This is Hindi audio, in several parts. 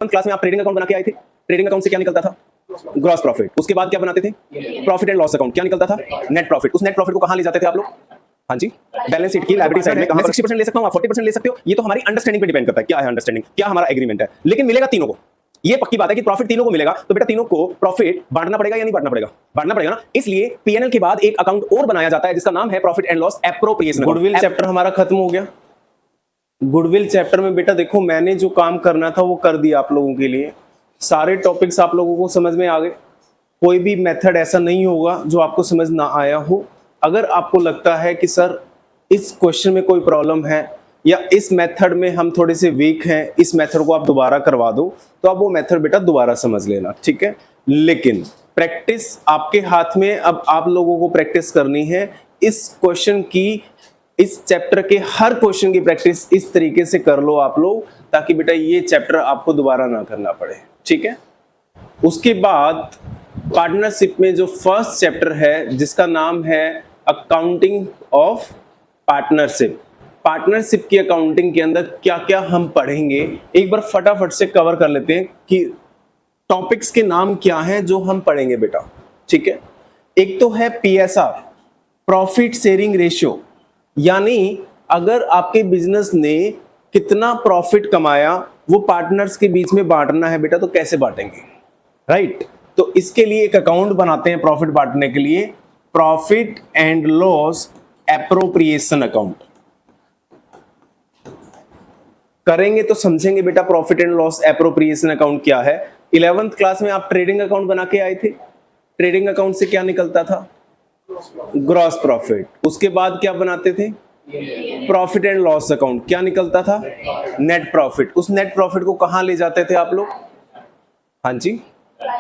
क्लास में आप ट्रेडिंग अकाउंट बना के आए थे। ट्रेडिंग अकाउंट से क्या निकलता था? Gross profit. उसके बाद क्या बनाते थे? Profit and loss account. क्या निकलता था? Net profit. उस नेट प्रॉफिट को कहां ले जाते थे आप लोग? हाँ जी, बैलेंस शीट की लायबिलिटी साइड में। कहां? 60% ले सकता हूं, आप 40% ले सकते हो। ये तो हमारी अंडरस्टैंडिंग पे डिपेंड करता है, क्या है अंडरस्टैंडिंग, क्या हमारा एग्रीमेंट है। लेकिन मिलेगा तीनों को। ये पक्की बात है कि प्रॉफिट तीनों को मिलेगा, तो बेटा तीनों को प्रॉफिट बांटना पड़ेगा या नहीं बांटना पड़ेगा? बांटना पड़ेगा ना। इसलिए पीएनएल के बाद एक अकाउंट और बनाया जाता है जिसका नाम है profit and loss appropriation. Goodwill chapter हमारा खत्म हो गया। गुडविल चैप्टर में बेटा देखो, मैंने जो काम करना था वो कर दिया आप लोगों के लिए। सारे टॉपिक्स आप लोगों को समझ में आ गए। कोई भी मेथड ऐसा नहीं होगा जो आपको समझ ना आया हो। अगर आपको लगता है कि सर इस क्वेश्चन में कोई प्रॉब्लम है या इस मेथड में हम थोड़े से वीक हैं, इस मेथड को आप दोबारा करवा दो, तो आप वो मेथड बेटा दोबारा समझ लेना, ठीक है। लेकिन प्रैक्टिस आपके हाथ में, अब आप लोगों को प्रैक्टिस करनी है इस क्वेश्चन की। इस चैप्टर के हर क्वेश्चन की प्रैक्टिस इस तरीके से कर लो आप लोग, ताकि बेटा ये चैप्टर आपको दोबारा ना करना पड़े, ठीक है। उसके बाद पार्टनरशिप में जो फर्स्ट चैप्टर है जिसका नाम है अकाउंटिंग ऑफ पार्टनरशिप। पार्टनरशिप की अकाउंटिंग के अंदर क्या क्या हम पढ़ेंगे, एक बार फटाफट से कवर कर लेते हैं कि टॉपिक्स के नाम क्या हैं जो हम पढ़ेंगे बेटा, ठीक है। एक तो है पीएसआर, प्रॉफिट शेयरिंग रेशियो, यानी अगर आपके बिजनेस ने कितना प्रॉफिट कमाया वो पार्टनर्स के बीच में बांटना है बेटा, तो कैसे बांटेंगे, राइट। तो इसके लिए एक अकाउंट बनाते हैं प्रॉफिट बांटने के लिए, profit and loss appropriation account. करेंगे तो समझेंगे बेटा profit and loss appropriation account क्या है। 11th क्लास में आप ट्रेडिंग अकाउंट बना के आए थे। ट्रेडिंग अकाउंट से क्या निकलता था? Gross profit. उसके बाद क्या बनाते थे? Profit and loss account. क्या निकलता था? Net profit. उस नेट प्रॉफिट को कहां ले जाते थे आप लोग? हाँ जी,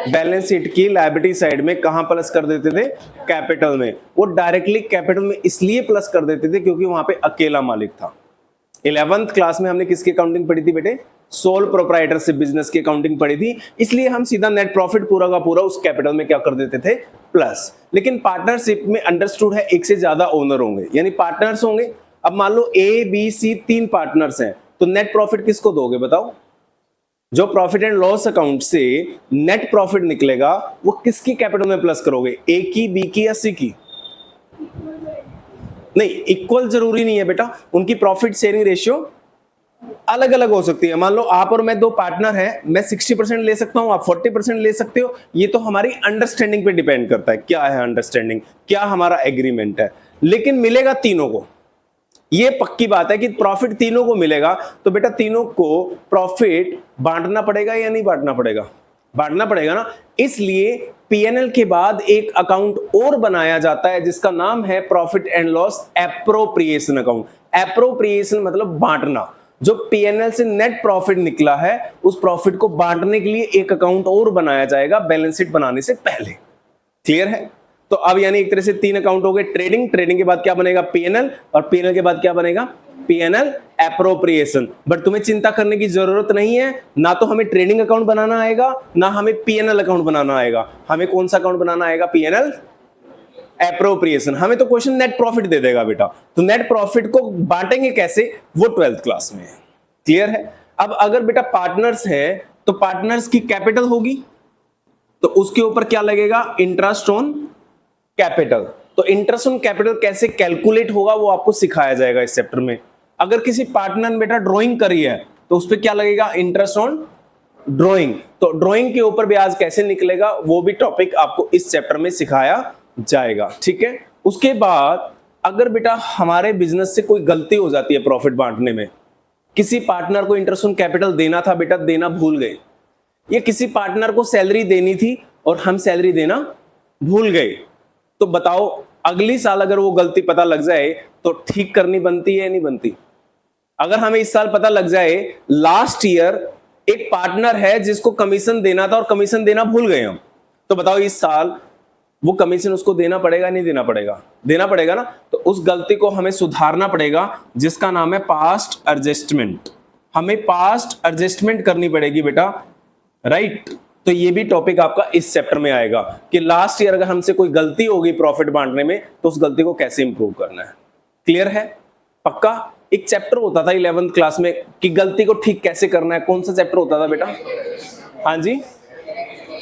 बैलेंस शीट की लायबिलिटी साइड में। कहां प्लस कर देते थे? कैपिटल में। वो डायरेक्टली कैपिटल में इसलिए प्लस कर देते थे क्योंकि वहां पे अकेला मालिक था। 11th क्लास में हमने किसकी अकाउंटिंग पढ़ी थी बेटे? सोल प्रोप्राइटरशिप बिजनेस की अकाउंटिंग पढ़ी थी, इसलिए हम सीधा नेट प्रॉफिट पूरा का पूरा उस कैपिटल में क्या कर देते थे? प्लस। लेकिन पार्टनरशिप में अंडरस्टूड है एक से ज्यादा ओनर होंगे, यानी पार्टनर्स होंगे। अब मान लो ए बी सी 3 पार्टनर्स हैं, तो नेट प्रॉफिट किसको दोगे बताओ? जो प्रॉफिट एंड लॉस अकाउंट से नेट प्रॉफिट निकलेगा वो किसकी कैपिटल में प्लस करोगे? ए की, बी की या सी की? नहीं, इक्वल जरूरी नहीं है बेटा, उनकी प्रॉफिट शेयरिंग रेशियो अलग अलग हो सकती है। मान लो आप और मैं दो पार्टनर हैं, मैं 60% ले सकता हूं, आप 40% ले सकते हो। ये तो हमारी अंडरस्टैंडिंग पे डिपेंड करता है, क्या है अंडरस्टैंडिंग, क्या हमारा एग्रीमेंट है। लेकिन मिलेगा तीनों को, ये पक्की बात है कि प्रॉफिट तीनों को मिलेगा। तो बेटा तीनों को प्रॉफिट बांटना पड़ेगा या नहीं बांटना पड़ेगा? बांटना पड़ेगा ना। इसलिए पीएनएल के बाद एक अकाउंट और बनाया जाता है जिसका नाम है profit and loss appropriation account. Appropriation मतलब बांटना। जो पीएनएल से नेट प्रॉफिट निकला है उस प्रॉफिट को बांटने के लिए एक अकाउंट और बनाया जाएगा बैलेंस शीट बनाने से पहले। क्लियर है? तो अब यानी एक तरह से 3 अकाउंट हो गए। ट्रेडिंग के बाद क्या बनेगा? पीएनएल, और पीएनएल के बाद क्या बनेगा? PNL appropriation. बट तुम्हें चिंता करने की जरूरत नहीं है, ना तो हमें ट्रेडिंग अकाउंट बनाना आएगा ना हमें पीएनएल अकाउंट बनाना आएगा। हमें कौन सा अकाउंट बनाना आएगा? PNL appropriation. हमें तो क्वेश्चन नेट प्रॉफिट दे देगा बेटा, तो नेट प्रॉफिट को बांटेंगे कैसे वो 12th क्लास में है। क्लियर है? अब अगर बेटा पार्टनर्स है तो पार्टनर्स की कैपिटल होगी, तो उसके ऊपर क्या लगेगा? Interest on capital. तो इंटरेस्ट ऑन कैपिटल कैसे कैलकुलेट होगा वो आपको सिखाया जाएगा इस चैप्टर में। अगर किसी पार्टनर ने बेटा ड्राइंग करी है तो उस पर क्या लगेगा? Interest on drawing. तो ड्राइंग के ऊपर ब्याज कैसे निकलेगा वो भी टॉपिक आपको इस चैप्टर में सिखाया जाएगा, ठीक है। उसके बाद अगर बेटा हमारे बिजनेस से कोई गलती हो जाती है प्रॉफिट बांटने में, किसी पार्टनर को इंटरेस्ट ऑन कैपिटल देना था बेटा, देना भूल गए, या किसी पार्टनर को सैलरी देनी थी और हम सैलरी देना भूल गए, तो बताओ अगली साल अगर वो गलती पता लग जाए तो ठीक करनी बनती है या नहीं बनती? अगर हमें इस साल पता लग जाए लास्ट ईयर एक पार्टनर है जिसको कमीशन देना था और कमीशन देना भूल गए हम, तो बताओ इस साल वो कमीशन उसको देना पड़ेगा नहीं देना पड़ेगा? देना पड़ेगा ना। तो उस गलती को हमें सुधारना पड़ेगा जिसका नाम है पास्ट एडजस्टमेंट। हमें पास्ट एडजस्टमेंट करनी पड़ेगी बेटा, राइट। तो ये भी टॉपिक आपका इस चैप्टर में आएगा कि लास्ट ईयर अगर हमसे कोई गलती होगी प्रॉफिट बांटने में तो उस गलती को कैसे इंप्रूव करना है। क्लियर है? पक्का? एक चैप्टर होता था 11th क्लास में कि गलती को ठीक कैसे करना है। कौन सा चैप्टर होता था बेटा? हाँ जी,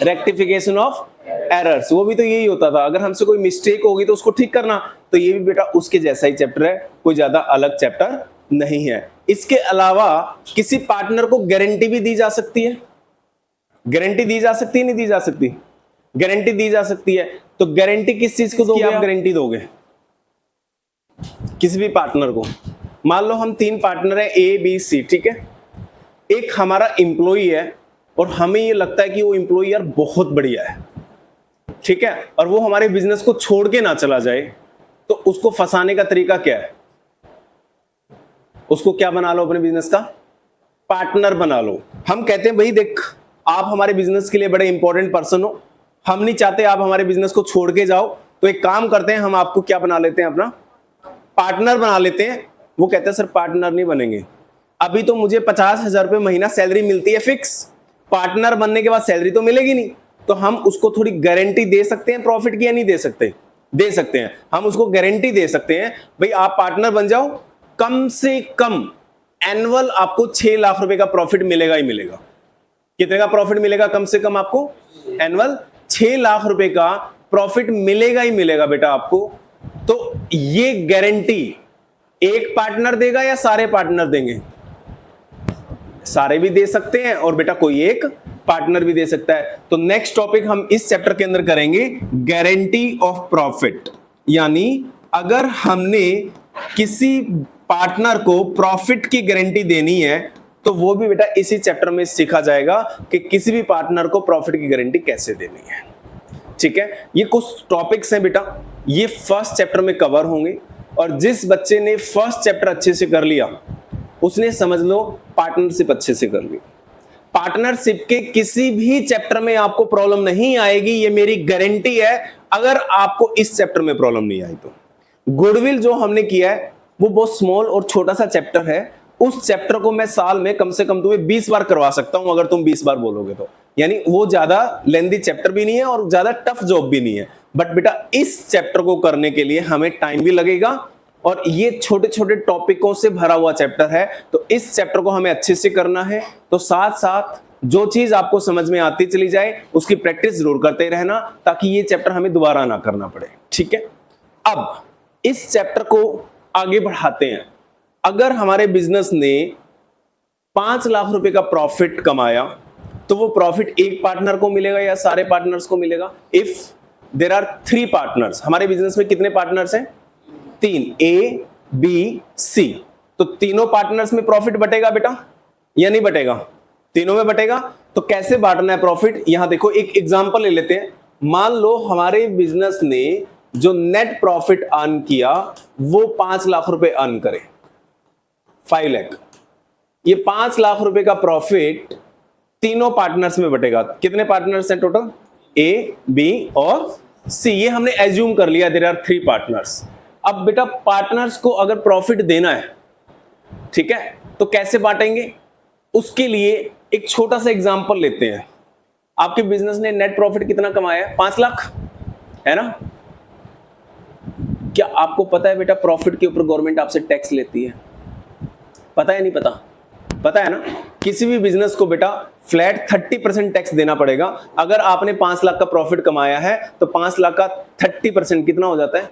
रेक्टिफिकेशन ऑफ एरर्स। वो भी तो यही होता था, अगर हमसे कोई मिस्टेक होगी तो उसको ठीक करना। तो ये भी बेटा उसके जैसा ही चैप्टर है, कोई ज्यादा अलग चैप्टर नहीं है। इसके अलावा किसी पार्टनर को गारंटी भी दी जा सकती है। गारंटी दी जा सकती है, नहीं दी जा सकती? गारंटी दी जा सकती है। तो गारंटी किस चीज को दोगे? आप गारंटी दोगे किसी भी पार्टनर को। मान लो हम 3 पार्टनर है, ए बी सी, ठीक है। एक हमारा एम्प्लॉई है और हमें ये लगता है कि वो एम्प्लॉई यार बहुत बढ़िया है, ठीक है, और वो हमारे बिजनेस को छोड़ के ना चला जाए। तो उसको फंसाने का तरीका क्या है? उसको क्या बना लो? अपने बिजनेस का पार्टनर बना लो। हम कहते हैं भाई देख, आप हमारे बिजनेस के लिए बड़े इंपॉर्टेंट पर्सन हो, हम नहीं चाहते आप हमारे बिजनेस को छोड़ के जाओ, तो एक काम करते हैं, हम आपको क्या बना लेते हैं? अपना पार्टनर बना लेते हैं। वो कहते हैं सर पार्टनर नहीं बनेंगे, अभी तो मुझे 50,000 रुपए महीना सैलरी मिलती है फिक्स, पार्टनर बनने के बाद सैलरी तो मिलेगी नहीं। तो हम उसको थोड़ी गारंटी दे सकते हैं प्रॉफिट की, या नहीं दे सकते? दे सकते हैं। हम उसको गारंटी दे सकते हैं भाई आप पार्टनर बन जाओ, कम से कम एनुअल आपको 6 लाख रुपए का प्रॉफिट मिलेगा ही मिलेगा। कितने का प्रॉफिट मिलेगा? कम से कम आपको एनुअल 6 लाख रुपए का प्रॉफिट मिलेगा ही मिलेगा बेटा आपको। तो ये गारंटी एक पार्टनर देगा या सारे पार्टनर देंगे? सारे भी दे सकते हैं और बेटा कोई एक पार्टनर भी दे सकता है। तो नेक्स्ट टॉपिक हम इस चैप्टर के अंदर करेंगे, गारंटी ऑफ प्रॉफिट। यानी अगर हमने किसी पार्टनर को प्रॉफिट की गारंटी देनी है तो वो भी बेटा इसी चैप्टर में सीखा जाएगा कि किसी भी पार्टनर को प्रॉफिट की गारंटी कैसे देनी है। ठीक है, ये कुछ टॉपिक्स हैं बेटा, ये फर्स्ट चैप्टर में कवर होंगे। और जिस बच्चे ने फर्स्ट चैप्टर अच्छे से कर लिया उसने समझ लो पार्टनरशिप अच्छे से कर ली। पार्टनरशिप के किसी भी चैप्टर में आपको प्रॉब्लम नहीं आएगी, ये मेरी गारंटी है। अगर आपको इस चैप्टर में प्रॉब्लम नहीं आई तो गुडविल जो हमने किया है वो बहुत स्मॉल और छोटा सा चैप्टर है। उस चैप्टर को मैं साल में कम से कम तुम्हें 20 बार करवा सकता हूं, अगर तुम 20 बार बोलोगे तो। यानी वो ज्यादा लेंदी चैप्टर भी नहीं है और ज्यादा टफ जॉब भी नहीं है। बट बेटा इस चैप्टर को करने के लिए हमें टाइम भी लगेगा और ये छोटे छोटे टॉपिकों से भरा हुआ चैप्टर है। तो इस चैप्टर को हमें अच्छे से करना है। तो साथ साथ जो चीज आपको समझ में आती चली जाए उसकी प्रैक्टिस जरूर करते रहना, ताकि ये चैप्टर हमें दोबारा ना करना पड़े। ठीक है, अब इस चैप्टर को आगे बढ़ाते हैं। अगर हमारे बिजनेस ने 5 लाख रुपए का प्रॉफिट कमाया तो वो प्रॉफिट एक पार्टनर को मिलेगा या सारे पार्टनर्स को मिलेगा? इफ देयर आर 3 पार्टनर्स, हमारे बिजनेस में कितने पार्टनर्स हैं? 3, ए बी सी। तो तीनों पार्टनर्स में प्रॉफिट बटेगा बेटा या नहीं बटेगा? तीनों में बटेगा। तो कैसे बांटना है प्रॉफिट? यहां देखो एक एग्जांपल ले लेते हैं। मान लो हमारे बिजनेस ने जो नेट प्रॉफिट अर्न किया वो 5 लाख रुपए अर्न करे, 5 लाख। ये 5 लाख रुपए का प्रॉफिट तीनों पार्टनर्स में बटेगा। कितने पार्टनर्स हैं टोटल? ए बी और सी। ये हमने एज्यूम कर लिया देयर आर 3 पार्टनर्स। अब बेटा पार्टनर्स को अगर प्रॉफिट देना है, ठीक है, तो कैसे बांटेंगे? उसके लिए एक छोटा सा एग्जांपल लेते हैं। आपके बिजनेस ने नेट प्रॉफिट कितना कमाया है? 5 लाख, है ना? क्या आपको पता है बेटा प्रॉफिट के ऊपर गवर्नमेंट आपसे टैक्स लेती है? पता है नहीं पता? पता है ना? किसी भी बिजनेस को बेटा फ्लैट 30% टैक्स देना पड़ेगा। अगर आपने 5 लाख का प्रॉफिट कमाया है तो 5 लाख का 30% कितना हो जाता है?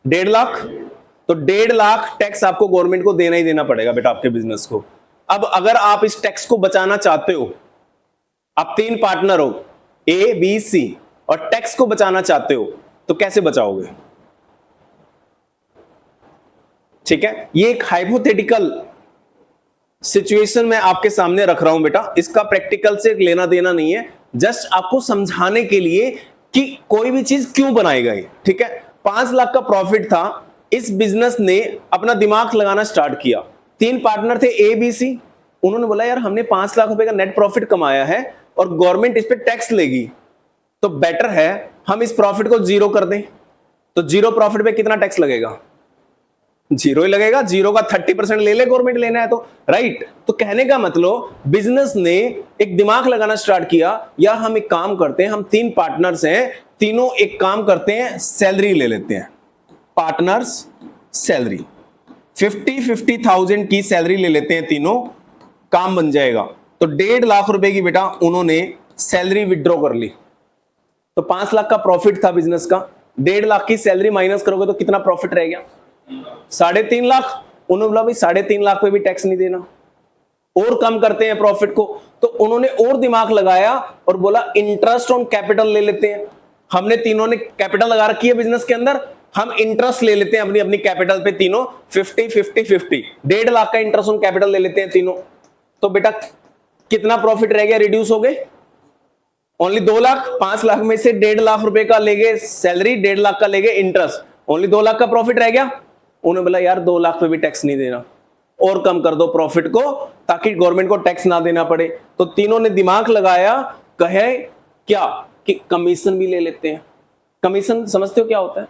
1.5 लाख। तो 1.5 लाख टैक्स आपको गवर्नमेंट को देना ही देना पड़ेगा बेटा आपके बिजनेस को। अब अगर आप इस टैक्स को बचाना चाहते हो, आप 3 पार्टनर हो ए बी सी और टैक्स को बचाना चाहते हो, तो कैसे बचाओगे? ठीक है, ये एक हाइपोथेटिकल सिचुएशन मैं आपके सामने रख रहा हूं बेटा, इसका प्रैक्टिकल से लेना देना नहीं है, जस्ट आपको समझाने के लिए कि कोई भी चीज क्यों बनाएगा ये। ठीक है, 5 लाख का प्रॉफिट था, इस बिजनेस ने अपना दिमाग लगाना स्टार्ट किया। 3 पार्टनर थे ए बी सी, उन्होंने बोला यार हमने 5 लाख रुपए का नेट प्रॉफिट कमाया है और गवर्नमेंट इस पे टैक्स लेगी, तो बेटर है हम इस प्रॉफिट को 0 कर दें। तो 0 प्रॉफिट पे कितना टैक्स लगेगा? 0 ही लगेगा। 0 का 30% ले ले गवर्नमेंट, लेना है तो, राइट। तो कहने का मतलब बिजनेस ने एक दिमाग लगाना स्टार्ट किया, या हम एक काम करते हैं, हम 3 पार्टनर्स हैं, तीनों एक काम करते हैं, सैलरी ले लेते हैं। Partners salary. 50,000 की सैलरी ले लेते हैं तीनों, काम बन जाएगा। तो 1.5 लाख रुपए की बेटा उन्होंने सैलरी विड्रॉ कर ली, तो 5 लाख का प्रॉफिट था बिजनेस का। 1.5 लाख की सैलरी माइनस करोगे तो कितना प्रॉफिट रह गया? 3.5 लाख। उन्होंने बोला भाई 3.5 लाख पे भी टैक्स नहीं देना, और कम करते हैं प्रॉफिट को। तो उन्होंने और दिमाग लगाया और बोला इंटरेस्ट ऑन कैपिटल ले लेते हैं। हमने तीनों ने कैपिटल लगा रखी है बिजनेस के अंदर, हम इंटरेस्ट ले लेते हैं अपनी अपनी कैपिटल पे तीनों, 50-50-50। 1.5 लाख का इंटरेस्ट ऑन कैपिटल ले लेते हैं तीनों। तो बेटा कितना प्रॉफिट रह गया? रिड्यूस हो गए ओनली 2 लाख। 5 लाख में से 1.5 लाख रुपए का ले गए सैलरी, 1.5 लाख का ले गए इंटरेस्ट, ओनली 2 लाख का प्रॉफिट रह गया। उन्होंने बोला यार 2 लाख पे भी टैक्स नहीं देना, और कम कर दो प्रॉफिट को ताकि गवर्नमेंट को टैक्स ना देना पड़े। तो तीनों ने दिमाग लगाया, कहे क्या कि कमीशन भी ले लेते हैं। कमीशन समझते हो क्या होता है?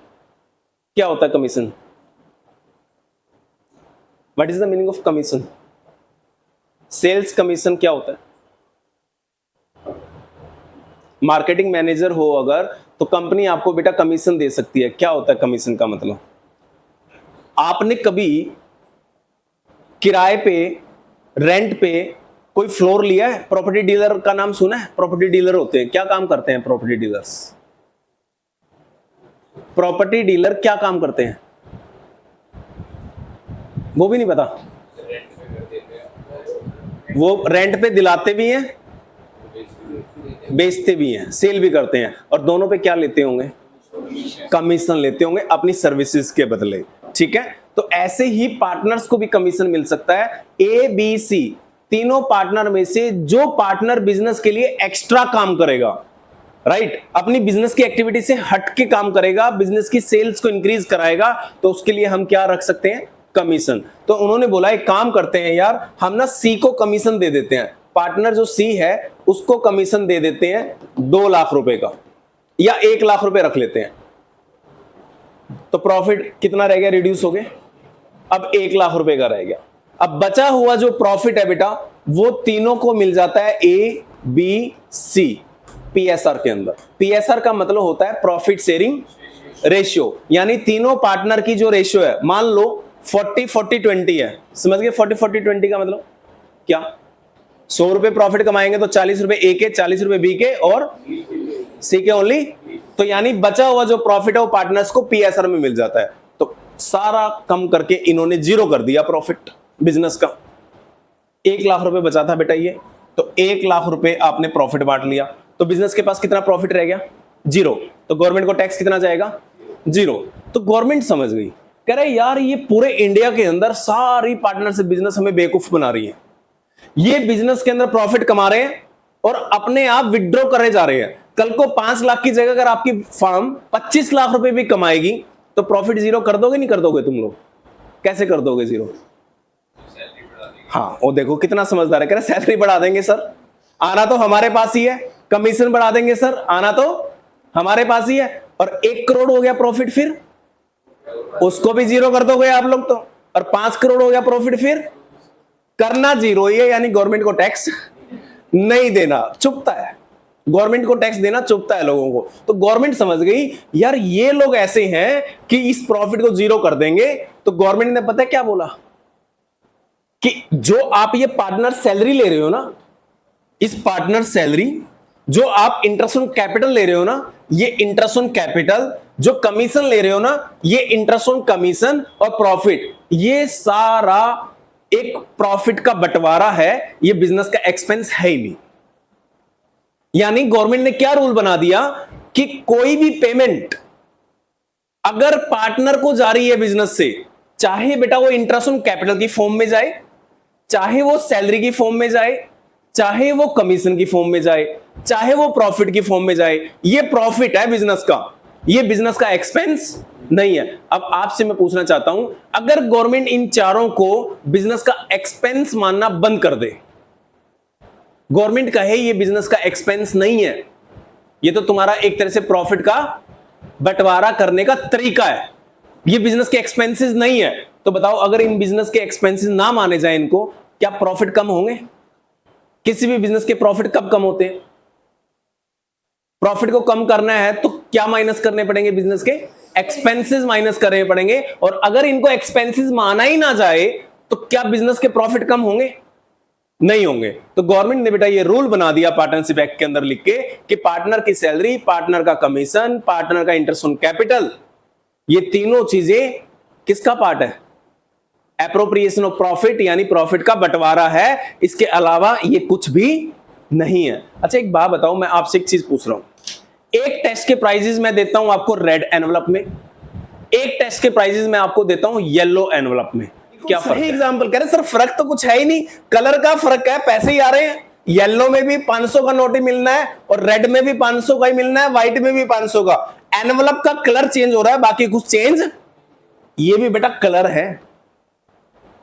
क्या होता है commission? What is the meaning of commission? Sales commission क्या होता है? मार्केटिंग मैनेजर हो अगर, तो कंपनी आपको बेटा कमीशन दे सकती है। क्या होता है कमीशन का मतलब? आपने कभी किराए पे, रेंट पे कोई फ्लोर लिया है? प्रॉपर्टी डीलर का नाम सुना है? प्रॉपर्टी डीलर होते हैं, क्या काम करते हैं प्रॉपर्टी डीलर्स? प्रॉपर्टी डीलर क्या काम करते हैं वो भी नहीं पता। वो रेंट पे दिलाते भी हैं, बेचते भी हैं, सेल भी करते हैं, और दोनों पे क्या लेते होंगे? कमीशन लेते होंगे अपनी सर्विसेज के बदले। ठीक है, तो ऐसे ही पार्टनर्स को भी कमीशन मिल सकता है। ए बी सी तीनों पार्टनर में से जो पार्टनर बिजनेस के लिए एक्स्ट्रा काम करेगा, राइट, अपनी बिजनेस की एक्टिविटी से हट के काम करेगा, बिजनेस की सेल्स को इंक्रीज कराएगा, तो उसके लिए हम क्या रख सकते हैं? कमीशन। तो उन्होंने बोला एक काम करते हैं यार, हम ना सी को कमीशन दे देते हैं। पार्टनर जो सी है उसको कमीशन दे देते हैं 2 लाख रुपए का, या 1 लाख रुपए रख लेते हैं। तो प्रॉफिट कितना रह गया? रिड्यूस हो गए, अब 1 लाख रुपए का रह गया। अब बचा हुआ जो प्रॉफिट है बेटा वो तीनों को मिल जाता है ए बी सी पीएसआर के अंदर। पीएसआर का मतलब होता है प्रॉफिट शेयरिंग रेशियो, यानी तीनों पार्टनर की जो रेशियो है, मान लो 40-40-20 है। समझ गए 40-40-20 का मतलब क्या? 100 रुपए प्रॉफिट कमाएंगे तो 40 रुपए ए के, 40 रुपए बी के और सी के ओनली। तो यानी बचा हुआ जो प्रॉफिट है वो पार्टनर्स को पीएसआर में मिल जाता है। तो सारा कम करके इन्होंने 0 कर दिया प्रॉफिट बिजनेस का। 1 लाख रुपए बचा था बेटा ये, तो 1 लाख रुपए आपने प्रॉफिट बांट लिया, तो बिजनेस के पास कितना प्रॉफिट रह गया? 0। तो गवर्नमेंट को टैक्स कितना जाएगा? 0। तो गवर्नमेंट समझ गई, कह रहे यार ये पूरे इंडिया के अंदर सारी पार्टनरशिप बिजनेस हमें बेवकूफ बना रही है। ये बिजनेस के अंदर प्रॉफिट कमा रहे हैं और अपने आप विड्रॉ करे जा रहे हैं। कल को 5 लाख की जगह अगर आपकी फर्म 25 लाख रुपए भी कमाएगी तो प्रॉफिट 0 कर दोगे? नहीं कर दोगे? तुम लोग कैसे कर दोगे 0? हाँ, वो देखो कितना समझदार है, कह रहे सैलरी बढ़ा देंगे सर, आना तो हमारे पास ही है। कमीशन बढ़ा देंगे सर, आना तो हमारे पास ही है। और 1 करोड़ हो गया प्रॉफिट, फिर उसको भी 0 कर दोगे आप लोग तो। और 5 करोड़ हो गया प्रॉफिट, फिर करना 0 ही है, यानी गवर्नमेंट को टैक्स नहीं देना, चुपता है। गवर्नमेंट को टैक्स देना चुपता है लोगों को। तो गवर्नमेंट समझ गई यार ये लोग ऐसे हैं कि इस प्रॉफिट को 0 कर देंगे। तो गवर्नमेंट ने पता है क्या बोला कि जो आप ये पार्टनर सैलरी ले रहे हो ना, इस पार्टनर सैलरी जो आप इंटरेस्ट ऑन कैपिटल ले रहे हो ना, ये इंटरेस्ट ऑन कैपिटल, जो कमीशन ले रहे हो ना, ये इंटरेस्ट ऑन कमीशन और प्रॉफिट, ये सारा एक प्रॉफिट का बंटवारा है, ये बिजनेस का एक्सपेंस है ही नहीं। यानी गवर्नमेंट ने क्या रूल बना दिया कि कोई भी पेमेंट अगर पार्टनर को जा रही है बिजनेस से, चाहे बेटा वो इंटरेस्ट ऑन कैपिटल की फॉर्म में जाए, चाहे वो सैलरी की फॉर्म में जाए, चाहे वो कमीशन की फॉर्म में जाए, चाहे वो प्रॉफिट की फॉर्म में जाए, ये प्रॉफिट है बिजनेस का, ये बिजनेस का एक्सपेंस नहीं है। अब आपसे मैं पूछना चाहता हूं, अगर गवर्नमेंट इन चारों को बिजनेस का एक्सपेंस मानना बंद कर दे, गवर्नमेंट कहे ये बिजनेस का एक्सपेंस नहीं है, ये तो तुम्हारा एक तरह से प्रॉफिट का बंटवारा करने का तरीका है, ये बिजनेस के एक्सपेंसेस नहीं है, तो बताओ अगर इन बिजनेस के एक्सपेंसेस ना माने जाए इनको, क्या प्रॉफिट कम होंगे? किसी भी बिजनेस के प्रॉफिट कब कम होते हैं? प्रॉफिट को कम करना है तो क्या माइनस करने पड़ेंगे बिजनेस के एक्सपेंसेस माइनस करने पड़ेंगे, और अगर इनको एक्सपेंसेस माना ही ना जाए तो क्या बिजनेस के प्रॉफिट कम होंगे? नहीं होंगे। तो गवर्नमेंट ने बेटा ये रूल बना दिया पार्टनरशिप एक्ट के अंदर लिख के कि पार्टनर की सैलरी, पार्टनर का कमीशन, पार्टनर का इंटरेस्ट ऑन कैपिटल, ये तीनों चीजें किसका पार्ट है? एप्रोप्रिएशन ऑफ प्रॉफिट, यानी प्रॉफिट का बंटवारा है। इसके अलावा ये कुछ भी नहीं है। अच्छा एक बात बताओ, मैं आपसे एक चीज पूछ रहा हूं। एक टेस्ट के प्राइजेस मैं देता हूं आपको रेड एनवलप में, एक टेस्ट के प्राइजेस मैं आपको देता हूं येलो एनवलप में, क्या फर्क है? एग्जांपल कह रहे सर फर्क तो कुछ है ही नहीं, कलर का फर्क है, पैसे ही आ रहे हैं। येलो में भी 500 का नोट ही मिलना है और रेड में भी 500 का ही मिलना है, व्हाइट में भी 500 का। एनवलप का कलर चेंज हो रहा है, बाकी कुछ चेंज, ये भी बेटा कलर है।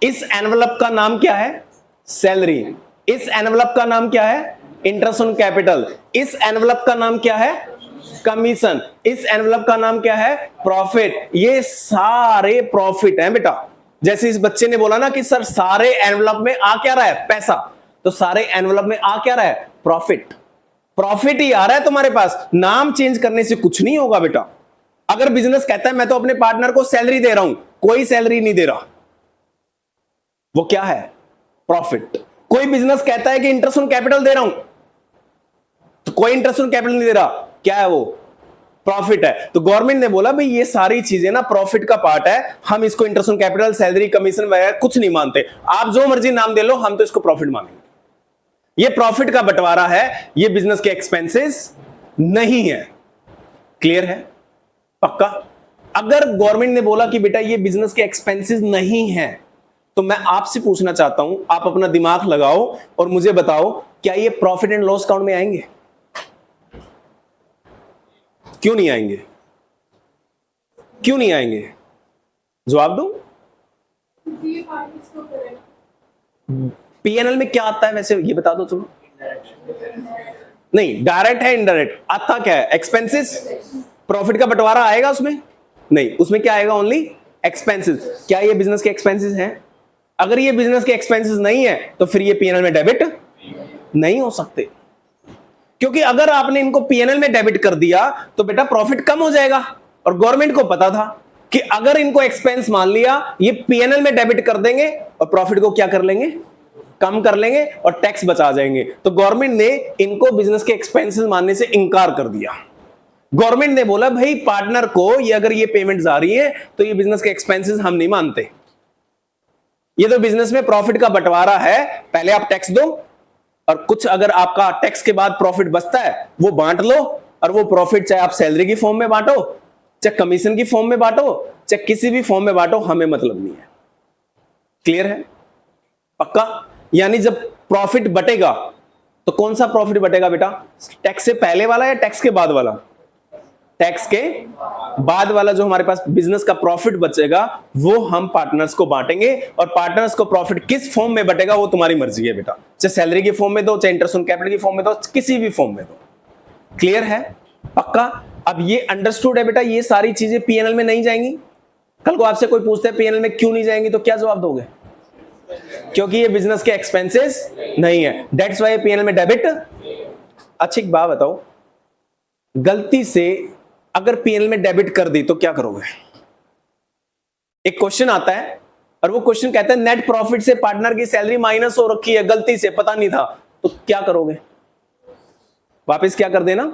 इस एनवलप का नाम क्या है? सैलरी। इस एनवलप का नाम क्या है? Interest on capital. इस एनवलप का नाम क्या है? कमीशन। इस एनवलप का नाम क्या है? प्रॉफिट। ये सारे प्रॉफिट हैं बेटा। जैसे इस बच्चे ने बोला ना कि सर सारे एनवलप में आ क्या रहा है? पैसा। तो सारे एनवलप में आ क्या रहा है? प्रॉफिट। प्रॉफिट ही आ रहा है तुम्हारे पास, नाम चेंज करने से कुछ नहीं होगा बेटा। अगर बिजनेस कहता है मैं तो अपने पार्टनर को सैलरी दे रहा हूं, कोई सैलरी नहीं दे रहा, वो क्या है? प्रॉफिट। कोई बिजनेस कहता है कि इंटरेस्ट ऑन कैपिटल दे रहा हूं, तो कोई इंटरेस्ट ऑन कैपिटल नहीं दे रहा, क्या है वो? प्रॉफिट है। तो गवर्नमेंट ने बोला भाई ये सारी चीजें ना प्रॉफिट का पार्ट है, हम इसको interest on capital, salary, commission वगैरह कुछ नहीं मानते। आप जो मर्जी नाम दे लो, हम तो इसको प्रॉफिट मानेंगे। ये प्रॉफिट का बंटवारा है, ये बिजनेस के एक्सपेंसेस नहीं है। क्लियर है? पक्का? अगर गवर्नमेंट ने बोला कि बेटा ये बिजनेस के एक्सपेंसेस नहीं है, तो मैं आपसे पूछना चाहता हूं, आप अपना दिमाग लगाओ और मुझे बताओ क्या ये प्रॉफिट एंड लॉस अकाउंट में आएंगे? क्यों नहीं आएंगे? क्यों नहीं आएंगे? जवाब दो। पीएनएल में क्या आता है वैसे, ये बता दो तुम। नहीं, डायरेक्ट है, इनडायरेक्ट आता क्या है? एक्सपेंसेस। प्रॉफिट का बंटवारा आएगा उसमें? नहीं, उसमें क्या आएगा? Only expenses. क्या ये बिजनेस के एक्सपेंसेस हैं? अगर ये बिजनेस के एक्सपेंसेस नहीं है तो फिर ये पीएनएल में डेबिट नहीं हो सकते, क्योंकि अगर आपने इनको पीएनएल में डेबिट कर दिया तो बेटा प्रॉफिट कम हो जाएगा। और गवर्नमेंट को पता था कि अगर इनको एक्सपेंस मान लिया, ये पीएनएल में डेबिट कर देंगे और प्रॉफिट को क्या कर लेंगे? कम कर लेंगे और टैक्स बचा जाएंगे। तो गवर्नमेंट ने इनको बिजनेस के एक्सपेंसेस मानने से इंकार कर दिया। गवर्नमेंट ने बोला भाई पार्टनर को ये अगर ये पेमेंट आ रही है तो ये बिजनेस के एक्सपेंसेस हम नहीं मानते, ये तो बिजनेस में प्रॉफिट का बंटवारा है, पहले आप टैक्स दो और कुछ अगर आपका टैक्स के बाद प्रॉफिट बचता है वो बांट लो, और वो प्रॉफिट चाहे आप सैलरी की फॉर्म में बांटो, चाहे कमीशन की फॉर्म में बांटो, चाहे किसी भी फॉर्म में बांटो, हमें मतलब नहीं है। क्लियर है? पक्का? यानी जब प्रॉफिट बटेगा तो कौन सा प्रॉफिट बटेगा बेटा? टैक्स से पहले वाला या टैक्स के बाद वाला? टैक्स के बाद वाला जो हमारे पास बिजनेस का प्रॉफिट बचेगा वो हम पार्टनर्स को बांटेंगे, और पार्टनर्स को प्रॉफिट किस फॉर्म में बटेगा वो तुम्हारी मर्जी है बेटा, चाहे सैलरी की फॉर्म में दो, चाहे इंटरेस्ट ऑन कैपिटल की फॉर्म में दो, किसी भी फॉर्म में दो। क्लियर है? पक्का? अब ये अंडरस्टूड है बेटा, ये सारी चीजें पीएनएल में नहीं जाएंगी। कल को आपसे कोई पूछता है पीएनएल में क्यों नहीं जाएंगी, तो क्या जवाब दोगे? क्योंकि ये बिजनेस के एक्सपेंसेस नहीं है, दैट्स व्हाई पीएनएल में डेबिट। अच्छी एक बात बताओ, गलती से अगर पीएनएल में डेबिट कर दी तो क्या करोगे? एक क्वेश्चन आता है और वो क्वेश्चन कहता है नेट प्रॉफिट से पार्टनर की सैलरी माइनस हो रखी है, गलती से, पता नहीं था, तो क्या करोगे? वापस क्या कर देना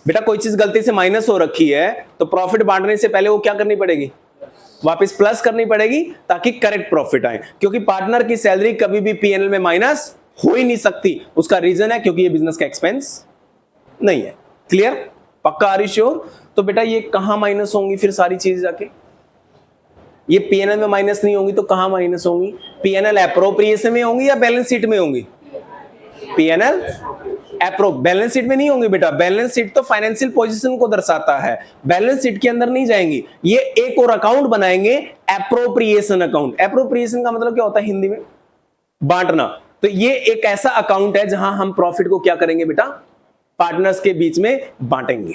बेटा? कोई चीज गलती से माइनस हो रखी है तो प्रॉफिट बांटने से पहले वो क्या करनी पड़ेगी? वापस प्लस करनी पड़ेगी, ताकि करेक्ट प्रॉफिट आए। क्योंकि पार्टनर की सैलरी कभी भी पीएनएल में माइनस हो ही नहीं सकती। उसका रीजन है क्योंकि ये बिजनेस का एक्सपेंस नहीं है। क्लियर? पक्का? Are you sure? तो बेटा ये कहां माइनस होंगी फिर सारी चीज जाके? ये पीएनएल में माइनस नहीं होंगी तो कहां माइनस होंगी? पीएनएल एप्रोप्रिएशन में होंगी या बैलेंस शीट में होंगी? पीएनएल बैलेंस शीट में नहीं होंगी बेटा। बैलेंस शीट तो फाइनेंशियल पोजीशन को दर्शाता है, बैलेंस शीट के अंदर नहीं जाएंगी। ये एक और अकाउंट बनाएंगे, एप्रोप्रिएशन अकाउंट। एप्रोप्रिएशन का मतलब क्या होता है हिंदी में? बांटना। तो ये एक ऐसा अकाउंट है जहां हम प्रॉफिट को क्या करेंगे बेटा? पार्टनर्स के बीच में बांटेंगे।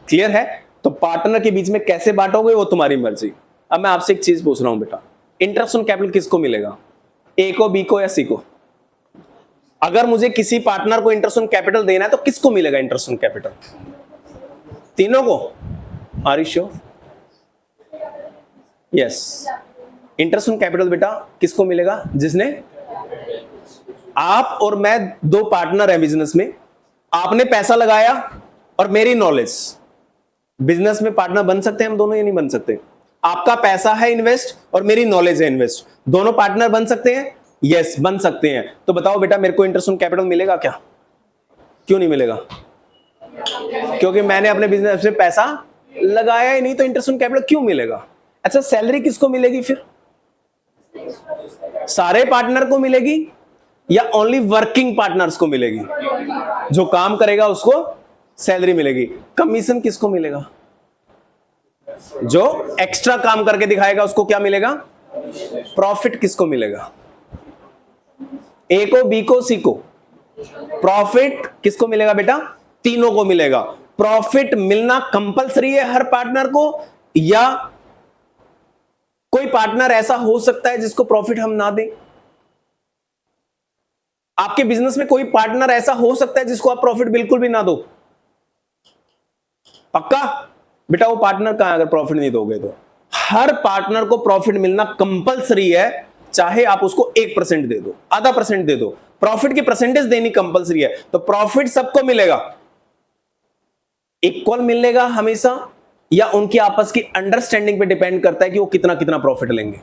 क्लियर है? तो पार्टनर के बीच में कैसे बांटोगे वो तुम्हारी मर्जी। अब मैं आपसे एक चीज पूछ रहा हूं बेटा, इंटरेस्ट ऑन कैपिटल किसको मिलेगा? ए को, बी को या सी को? अगर मुझे किसी पार्टनर को इंटरेस्ट ऑन कैपिटल देना है तो किसको मिलेगा इंटरेस्ट ऑन कैपिटल? तीनों को? Are you sure? Yes, interest on capital बेटा किसको मिलेगा? जिसने, आप और मैं दो पार्टनर हैं बिजनेस में, आपने पैसा लगाया और मेरी नॉलेज। बिजनेस में पार्टनर बन सकते हैं हम दोनों या नहीं बन सकते? आपका पैसा है इन्वेस्ट और मेरी नॉलेज है इन्वेस्ट, दोनों पार्टनर बन सकते हैं? यस, बन सकते हैं। तो बताओ बेटा मेरे को इंटरेस्ट ऑन कैपिटल मिलेगा क्या? क्यों नहीं मिलेगा? क्योंकि मैंने अपने बिजनेस में पैसा लगाया ही नहीं, तो इंटरेस्ट ऑन कैपिटल क्यों मिलेगा? अच्छा, सैलरी किसको मिलेगी फिर? सारे पार्टनर को मिलेगी या ओनली वर्किंग पार्टनर्स को मिलेगी? जो काम करेगा उसको सैलरी मिलेगी। कमीशन किसको मिलेगा? जो एक्स्ट्रा काम करके दिखाएगा उसको क्या मिलेगा? प्रॉफिट किसको मिलेगा? ए को, बी को, सी को। प्रॉफिट किसको मिलेगा बेटा? तीनों को मिलेगा। प्रॉफिट मिलना कंपलसरी है हर पार्टनर को, या कोई पार्टनर ऐसा हो सकता है जिसको प्रॉफिट हम ना दें? आपके बिजनेस में कोई पार्टनर ऐसा हो सकता है जिसको आप प्रॉफिट बिल्कुल भी ना दो? पक्का बेटा? वो पार्टनर कहां है अगर प्रॉफिट नहीं दोगे तो? हर पार्टनर को प्रॉफिट मिलना कंपलसरी है, चाहे आप उसको 1% दे दो, आधा % दे दो, प्रॉफिट की परसेंटेज देनी कंपलसरी है। तो प्रॉफिट सबको मिलेगा, इक्वल मिलेगा हमेशा, या उनकी आपस की अंडरस्टैंडिंग पे डिपेंड करता है कि वो कितना कितना प्रॉफिट लेंगे?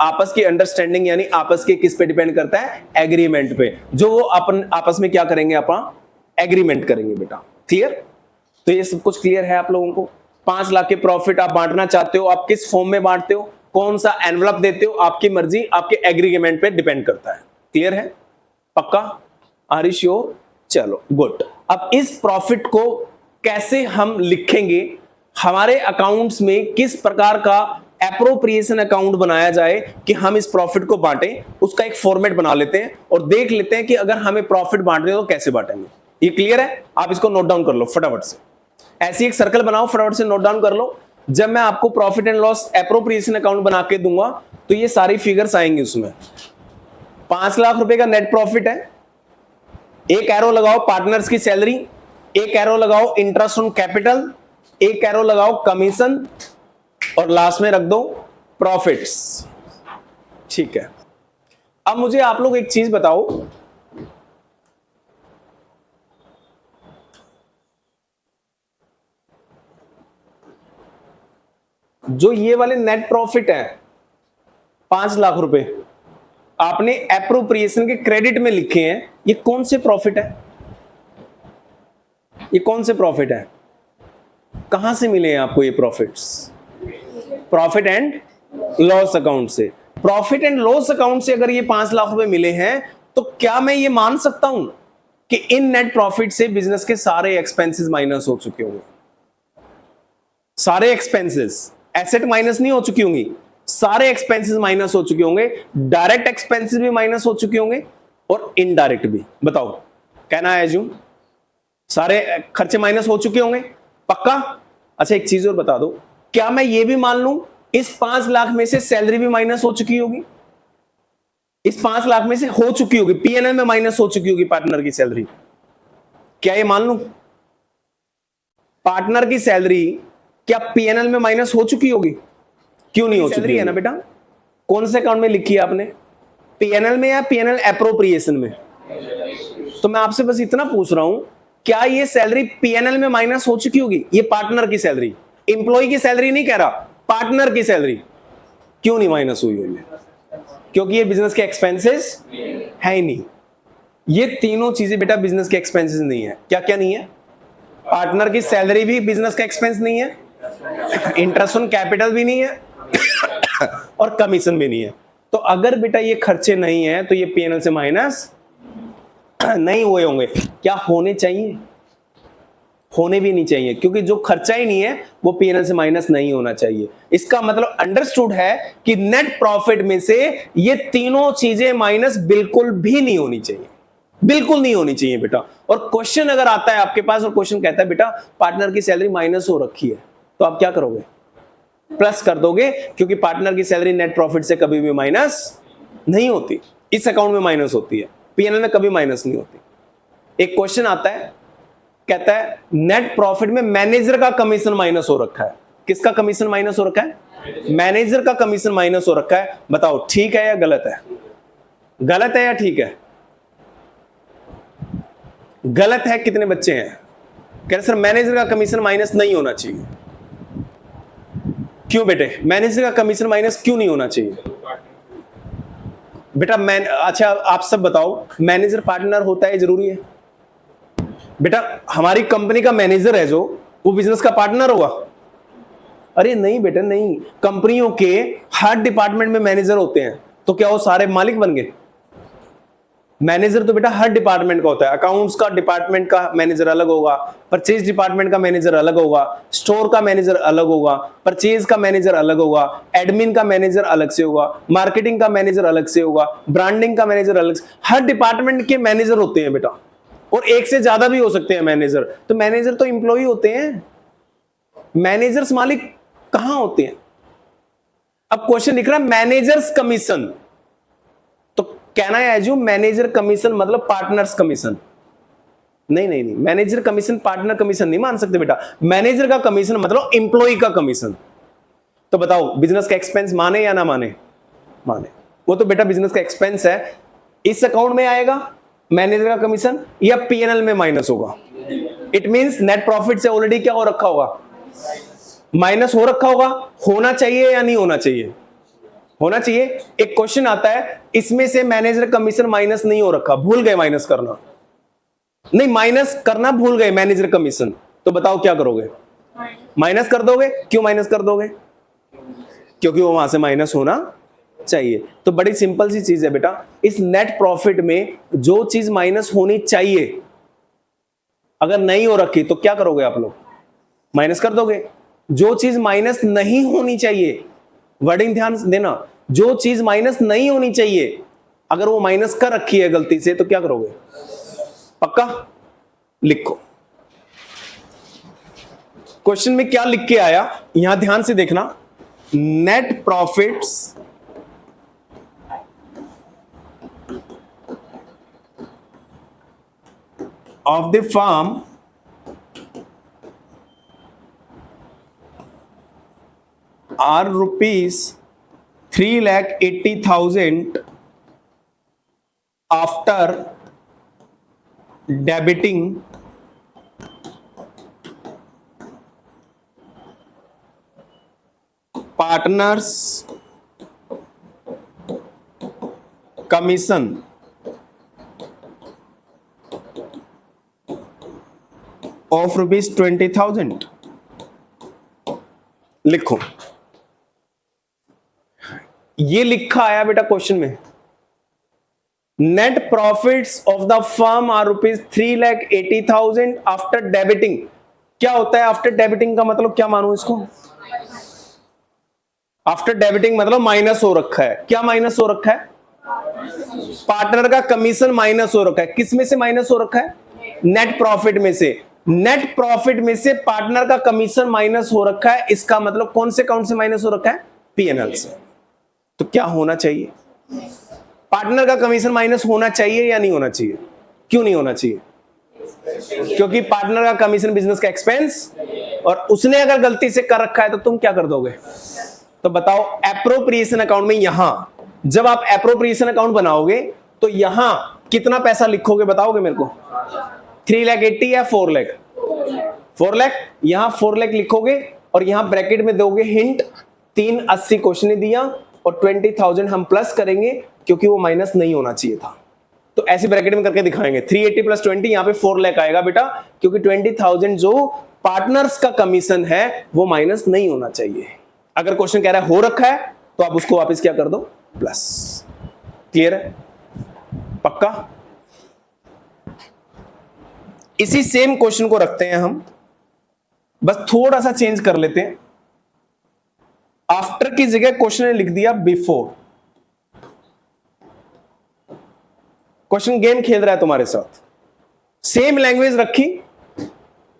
आपस की अंडरस्टैंडिंग यानी आपस के किस पे डिपेंड करता है? एग्रीमेंट पे, जो वो अपन आपस में क्या करेंगे? अपन एग्रीमेंट करेंगे बेटा। क्लियर? तो ये सब कुछ क्लियर है आप लोगों को? 5 लाख के प्रॉफिट आप बांटना चाहते हो, आप किस फॉर्म में बांटते हो, कौन सा एनवलप देते हो, आपकी मर्जी, आपके एग्रीमेंट पे डिपेंड करता है। क्लियर है? पक्का? Are you sure? चलो गुड। अब इस प्रॉफिट को कैसे हम लिखेंगे, हमारे अकाउंट्स में किस प्रकार का एप्रोप्रिएशन अकाउंट बनाया जाए कि हम इस प्रॉफिट को बांटें, उसका एक फॉर्मेट बना लेते हैं और देख लेते हैं कि अगर हमें प्रॉफिट बांटने तो कैसे बांटेंगे। ये क्लियर है? आप इसको नोट डाउन कर लो फटाफट से, ऐसी एक सर्कल बनाओ, फटाफट से नोट डाउन कर लो। जब मैं आपको profit and loss appropriation account बना के दूंगा तो ये सारी फिगर्स आएंगी उसमें। 5 लाख रुपए का नेट प्रॉफिट है, एक एरो लगाओ पार्टनर्स की सैलरी, एक एरो लगाओ इंटरेस्ट ऑन कैपिटल, एक एरो लगाओ कमीशन, और लास्ट में रख दो प्रॉफिट्स। ठीक है। अब मुझे आप लोग एक चीज बताओ, जो ये वाले नेट प्रॉफिट है 5 लाख रुपए आपने एप्रोप्रिएशन के क्रेडिट में लिखे हैं, ये कौन से प्रॉफिट है? ये कौन से प्रॉफिट है? कहां से मिले हैं आपको ये profits? Profit and loss account से। प्रॉफिट एंड लॉस अकाउंट से अगर ये 5 लाख रुपए मिले हैं तो क्या मैं ये मान सकता हूं कि इन नेट प्रॉफिट से बिजनेस के सारे एक्सपेंसेस माइनस हो चुके होंगे? सारे एक्सपेंसेस, एसेट माइनस नहीं हो चुकी होंगी, सारे एक्सपेंसेस माइनस हो चुके होंगे, डायरेक्ट एक्सपेंसेस भी माइनस हो चुके होंगे और इनडायरेक्ट भी। बताओ, कहना है एज्यूम सारे खर्चे माइनस हो चुके होंगे? पक्का? अच्छा एक चीज और बता दो, क्या मैं ये भी मान लूं इस 5 लाख में से सैलरी भी माइनस हो चुकी होगी? इस 5 लाख में से हो चुकी होगी, पीएनएल में माइनस हो चुकी होगी पार्टनर की सैलरी, क्या ये मान लूं? पार्टनर की सैलरी क्या पीएनएल में माइनस हो चुकी होगी? क्यों नहीं हो चुकी है ना बेटा? कौन से अकाउंट में लिखी है आपने? पीएनएल में या पीएनएल एप्रोप्रिएशन में? तो मैं आपसे बस इतना पूछ रहा हूं, क्या ये सैलरी पीएनएल में माइनस हो चुकी होगी? ये पार्टनर की सैलरी, इंप्लॉय की सैलरी नहीं कह रहा, पार्टनर की सैलरी क्यों नहीं माइनस हुई होगी? क्योंकि ये बिजनेस के एक्सपेंसेस है ही नहीं। ये तीनों चीजें बेटा बिजनेस के एक्सपेंसेस नहीं है। क्या क्या नहीं है? पार्टनर की सैलरी भी बिजनेस का एक्सपेंस नहीं है, इंटरेस्ट ऑन कैपिटल भी नहीं है और कमीशन भी नहीं है। तो अगर बेटा ये खर्चे नहीं है तो ये पीएनएल से माइनस नहीं हुए होंगे। क्या होने चाहिए? होने भी नहीं चाहिए, क्योंकि जो खर्चा ही नहीं है वो पीएनएल से माइनस नहीं होना चाहिए। इसका मतलब अंडरस्टूड है कि नेट प्रॉफिट में से ये तीनों चीजें माइनस बिल्कुल भी नहीं होनी चाहिए, बिल्कुल नहीं होनी चाहिए बेटा। और क्वेश्चन अगर आता है आपके पास और क्वेश्चन कहता है बेटा पार्टनर की सैलरी माइनस हो रखी है, तो आप क्या करोगे? प्लस कर दोगे, क्योंकि पार्टनर की सैलरी नेट प्रॉफिट से कभी भी माइनस नहीं होती। इस अकाउंट में माइनस होती है, पीएनएल में कभी माइनस नहीं होती। एक क्वेश्चन आता है, कहता है नेट प्रॉफिट में मैनेजर का कमीशन माइनस हो रखा है। किसका कमीशन माइनस हो रखा है? मैनेजर का कमीशन माइनस हो रखा है, बताओ ठीक है या गलत है? गलत है या ठीक है? गलत है। कितने बच्चे हैं कह रहे सर मैनेजर का कमीशन माइनस नहीं होना चाहिए? क्यों बेटे मैनेजर का कमीशन माइनस क्यों नहीं होना चाहिए? बेटा अच्छा आप सब बताओ, मैनेजर पार्टनर होता है जरूरी है? बेटा हमारी कंपनी का मैनेजर है जो, वो बिजनेस का पार्टनर होगा? अरे नहीं बेटा नहीं, कंपनियों के हर डिपार्टमेंट में मैनेजर होते हैं, तो क्या वो सारे मालिक बन गए? मैनेजर तो बेटा हर डिपार्टमेंट का होता है। अकाउंट्स का डिपार्टमेंट का मैनेजर अलग होगा, परचेज डिपार्टमेंट का मैनेजर अलग होगा, स्टोर का मैनेजर अलग होगा, परचेज का मैनेजर अलग होगा, एडमिन का मैनेजर अलग से होगा, मार्केटिंग का मैनेजर अलग से होगा, ब्रांडिंग का मैनेजर अलग से। हर डिपार्टमेंट के मैनेजर होते हैं बेटा, और एक से ज्यादा भी हो सकते हैं मैनेजर। तो मैनेजर तो इंप्लॉई होते हैं, मैनेजर्स मालिक कहां होते हैं? अब क्वेश्चन लिख रहा है मैनेजर्स कमीशन, तो कहना है जो मैनेजर कमीशन मतलब पार्टनर्स कमीशन। नहीं नहीं नहीं, मैनेजर कमीशन पार्टनर कमीशन नहीं मान सकते बेटा। मैनेजर का कमीशन मतलब एम्प्लॉय का कमीशन। तो बताओ बिजनेस का एक्सपेंस माने या ना माने? माने। वो तो बेटा बिजनेस का एक्सपेंस है, इस अकाउंट में आएगा मैनेजर का कमीशन या पीएनएल में माइनस होगा। इट मींस नेट प्रॉफिट से ऑलरेडी क्या हो रखा होगा? माइनस हो रखा होगा। होना चाहिए या नहीं होना चाहिए? होना चाहिए। एक क्वेश्चन आता है इसमें से मैनेजर कमीशन माइनस नहीं हो रखा, भूल गए माइनस करना, नहीं माइनस करना भूल गए मैनेजर कमीशन, तो बताओ क्या करोगे? माइनस कर दोगे। क्यों माइनस कर दोगे? क्योंकि वो वहां से माइनस होना चाहिए। तो बड़ी सिंपल सी चीज है बेटा, इस नेट प्रॉफिट में जो चीज माइनस होनी चाहिए अगर नहीं हो रखी तो क्या करोगे आप लोग? माइनस कर दोगे। जो चीज माइनस नहीं होनी चाहिए, वर्डिंग ध्यान देना, जो चीज माइनस नहीं होनी चाहिए अगर वो माइनस कर रखी है गलती से तो क्या करोगे? पक्का लिखो। क्वेश्चन में क्या लिख के आया यहां ध्यान से देखना, net profits of the firm are rupees 3,80,000 after debiting partners commission of rupees 20,000। लिखो, ये लिखा आया बेटा क्वेश्चन में, net profits of the firm are rupees 3,80,000 after debiting. क्या होता है आफ्टर डेबिटिंग का मतलब? क्या मानूं इसको? आफ्टर डेबिटिंग मतलब माइनस हो रखा है। क्या माइनस हो रखा है? पार्टनर का कमीशन माइनस हो रखा है। किस में से माइनस हो रखा है? नेट प्रॉफिट में से। नेट प्रॉफिट में से पार्टनर का कमीशन माइनस हो रखा है, इसका मतलब कौन से अकाउंट से माइनस हो रखा है? पीएनएल से। तो क्या होना चाहिए? पार्टनर का कमीशन माइनस होना चाहिए या नहीं होना चाहिए? क्यों नहीं होना चाहिए? क्योंकि पार्टनर का कमीशन बिजनेस का एक्सपेंस, और उसने अगर गलती से कर रखा है तो तुम क्या कर दोगे? तो बताओ एप्रोप्रिएशन अकाउंट में यहां जब आप एप्रोप्रिएशन अकाउंट बनाओगे तो यहां कितना पैसा लिखोगे बताओगे मेरे को? 3,80,000 या 4 लाख? 4 लाख। यहां 4 लाख लिखोगे और यहां ब्रैकेट में दोगे हिंट 380 क्वेश्चन ने दिया और 20,000 हम प्लस करेंगे क्योंकि वो माइनस नहीं होना चाहिए था। तो ऐसे ब्रैकेट में करके दिखाएंगे 380 प्लस 20, यहां पे 4 लाख आएगा बेटा, क्योंकि 20,000 जो पार्टनर्स का कमीशन है वो माइनस नहीं होना चाहिए। अगर क्वेश्चन कह रहा है हो रखा है तो आप उसको वापस क्या कर दो? प्लस। क्लियर है? पक्का? इसी सेम क्वेश्चन को रखते हैं हम, बस थोड़ा सा चेंज कर लेते हैं। आफ्टर की जगह क्वेश्चन ने लिख दिया बिफोर। क्वेश्चन गेम खेल रहा है तुम्हारे साथ, सेम लैंग्वेज रखी,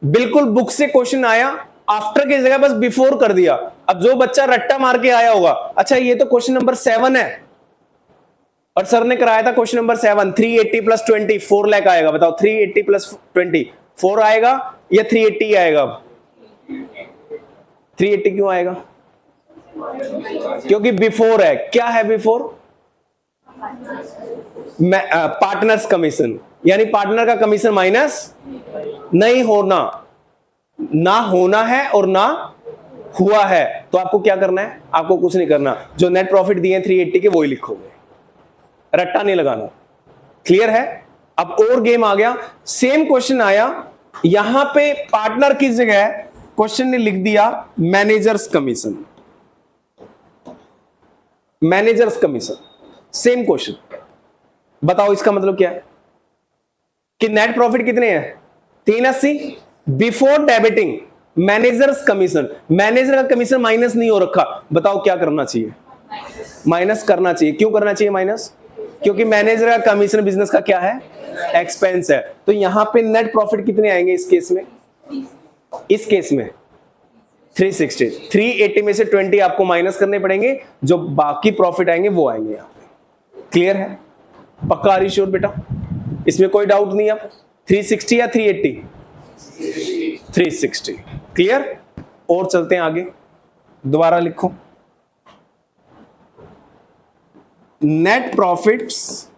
बिल्कुल बुक से क्वेश्चन आया, आफ्टर की जगह बस बिफोर कर दिया। अब जो बच्चा रट्टा मार के आया होगा, अच्छा ये तो क्वेश्चन नंबर 7 है और सर ने कराया था क्वेश्चन नंबर 7, 380 प्लस 20 4 लाख आएगा। बताओ 380 प्लस 20 4 आएगा या 380 आएगा? 380 क्यों आएगा? क्योंकि बिफोर है। क्या है बिफोर? पार्टनर्स कमीशन, यानी पार्टनर का कमीशन माइनस नहीं होना, ना होना है और ना हुआ है। तो आपको क्या करना है? आपको कुछ नहीं करना, जो नेट प्रॉफिट दिए 380 के वही लिखोगे, रट्टा नहीं लगाना। क्लियर है? अब और गेम आ गया, सेम क्वेश्चन आया, यहां पे पार्टनर की जगह क्वेश्चन ने लिख दिया managers commission. Managers commission, same question, बताओ इसका मतलब क्या है? कि नेट प्रॉफिट कितने हैं? 380 before debiting managers commission. Manager का कमीशन माइनस नहीं हो रखा, बताओ क्या करना चाहिए? माइनस करना चाहिए। क्यों करना चाहिए माइनस? क्योंकि मैनेजर का कमीशन बिजनेस का क्या है? एक्सपेंस है। तो यहां पे नेट प्रॉफिट कितने आएंगे इस केस में? इस केस में 360, 380 में से 20 आपको माइनस करने पड़ेंगे, जो बाकी प्रॉफिट आएंगे वो आएंगे यहां पे। क्लियर है? पक्का? आर यू श्योर बेटा? इसमें कोई डाउट नहीं। अब 360 या 380? 360। क्लियर? और चलते हैं आगे, दोबारा लिखो। Net profits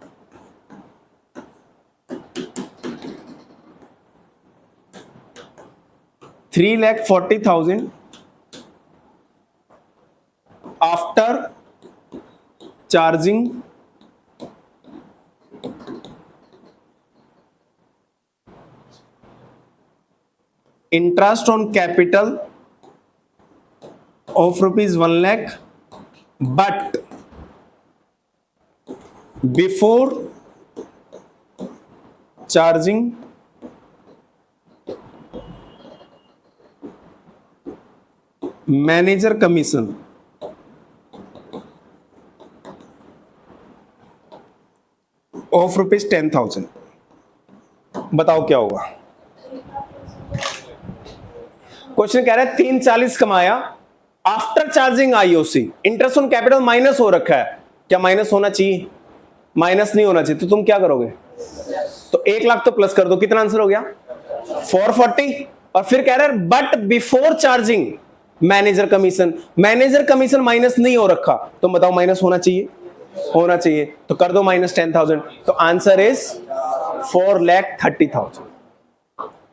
$340,000 after charging interest on capital of rupees 1 lakh, but before charging manager commission of rupees 10,000। बताओ क्या होगा? क्वेश्चन कह रहा है 340 कमाया after charging IOC, interest on capital minus हो रखा है। क्या माइनस होना चाहिए? माइनस नहीं होना चाहिए। तो तुम क्या करोगे? तो 1 लाख तो प्लस कर दो। कितना आंसर हो गया? 440। और फिर कह रहा है but before charging manager commission, manager commission minus नहीं हो रखा, तो बताओ माइनस होना चाहिए? होना चाहिए। तो कर दो माइनस 10,000। तो आंसर इज 4,30,000।